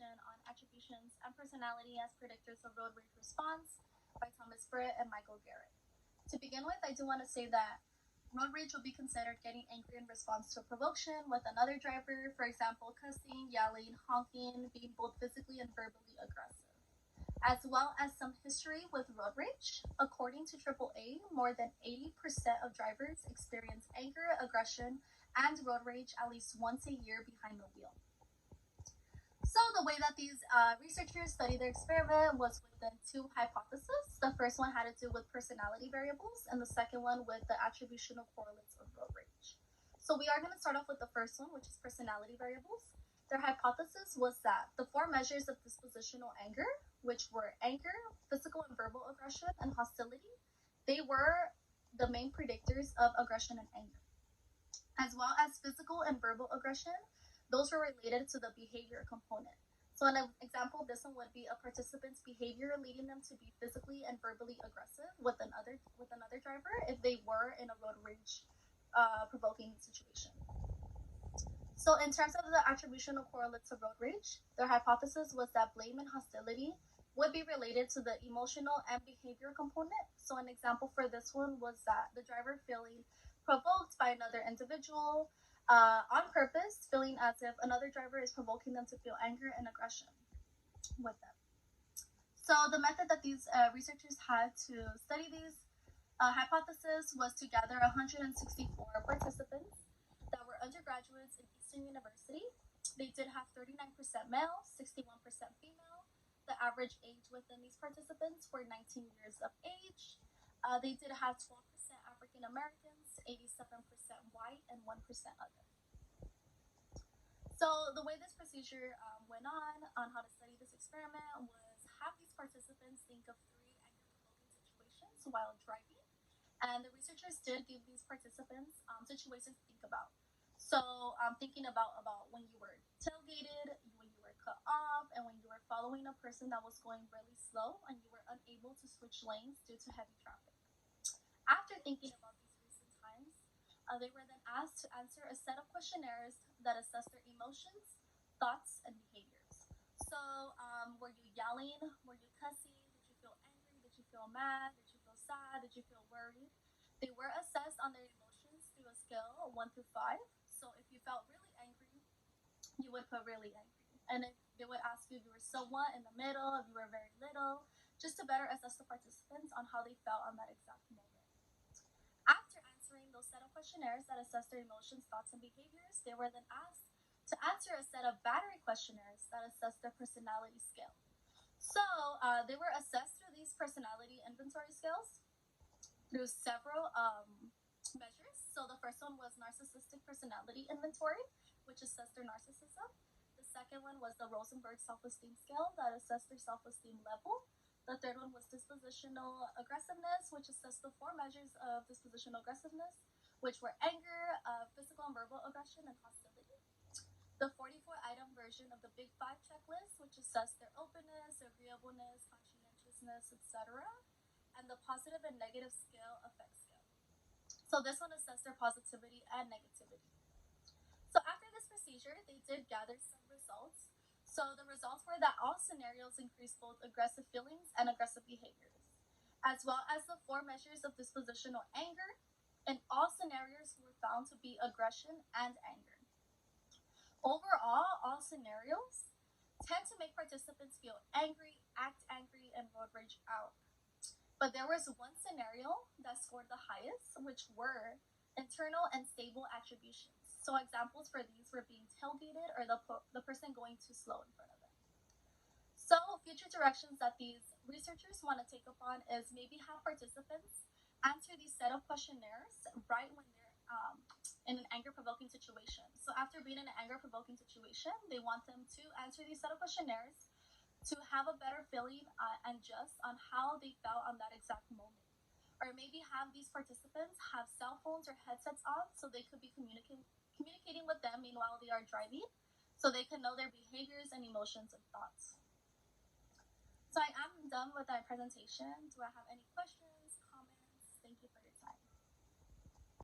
presentation on attributions and personality as predictors of road rage response by Thomas Britt and Michael Garrett. To begin with, I do want to say that road rage will be considered getting angry in response to a provocation with another driver, for example, cussing, yelling, honking, being both physically and verbally aggressive, as well as some history with road rage. According to AAA, more than 80% of drivers experience anger, aggression, and road rage at least once a year behind the wheel. So the way that these researchers studied their experiment was within two hypotheses. The first one had to do with personality variables, and the second one with the attributional correlates of road rage. So we are going to start off with the first one, which is personality variables. Their hypothesis was that the four measures of dispositional anger, which were anger, physical and verbal aggression, and hostility, they were the main predictors of aggression and anger. As well as physical and verbal aggression, those were related to the behavior component. So an example of this one would be a participant's behavior leading them to be physically and verbally aggressive with another driver if they were in a road rage provoking situation. So in terms of the attributional correlates of road rage, their hypothesis was that blame and hostility would be related to the emotional and behavior component. So an example for this one was that the driver feeling provoked by another individual on purpose, feeling as if another driver is provoking them to feel anger and aggression with them. So the method that these researchers had to study these hypotheses was to gather 164 participants that were undergraduates in Eastern University. They did have 39% male, 61% female. The average age within these participants were 19 years of age. They did have 12% African Americans, 87% white, and 1% other. So the way this procedure went on how to study this experiment was have these participants think of three anger-provoking situations while driving. And the researchers did give these participants situations to think about. So thinking about when you were tailgated, when you were cut off, and when you were following a person that was going really slow and you were unable to switch lanes due to heavy traffic. After thinking about these recent times, they were then asked to answer a set of questionnaires that assess their emotions, thoughts, and behaviors. So were you yelling? Were you cussing? Did you feel angry? Did you feel mad? Did you feel sad? Did you feel worried? They were assessed on their emotions through a scale of 1 through 5. So if you felt really angry, you would put really angry. And if they would ask you if you were somewhat in the middle, if you were very little, just to better assess the participants on how they felt on that exact moment. After answering those set of questionnaires that assess their emotions, thoughts, and behaviors, they were then asked to answer a set of battery questionnaires that assess their personality scale. So they were assessed through these personality inventory scales through several measures. So the first one was narcissistic personality inventory, which assessed their narcissism. The second one was the Rosenberg self-esteem scale that assessed their self-esteem level. The third one was dispositional aggressiveness, which assessed the four measures of dispositional aggressiveness, which were anger, physical and verbal aggression, and hostility. The 44-item version of the Big Five checklist, which assessed their openness, agreeableness, conscientiousness, etc., and the positive and negative scale effect scale. So this one assessed their positivity and negativity. So after this procedure, they did gather some results. So the results were that all scenarios increased both aggressive feelings and aggressive behaviors, as well as the four measures of dispositional anger, and all scenarios were found to be aggression and anger. Overall, all scenarios tend to make participants feel angry, act angry, and road rage out. But there was one scenario that scored the highest, which were internal and stable attributions. So examples for these were being tailgated or the person going too slow in front of them. So future directions that these researchers want to take upon is maybe have participants answer these set of questionnaires right when they're in an anger-provoking situation. So after being in an anger-provoking situation, they want them to answer these set of questionnaires to have a better feeling and just on how they felt on that exact moment. Or maybe have these participants have cell phones or headsets on so they could be communicating with them meanwhile they are driving, so they can know their behaviors and emotions and thoughts. So I am done with my presentation. Do I have any questions?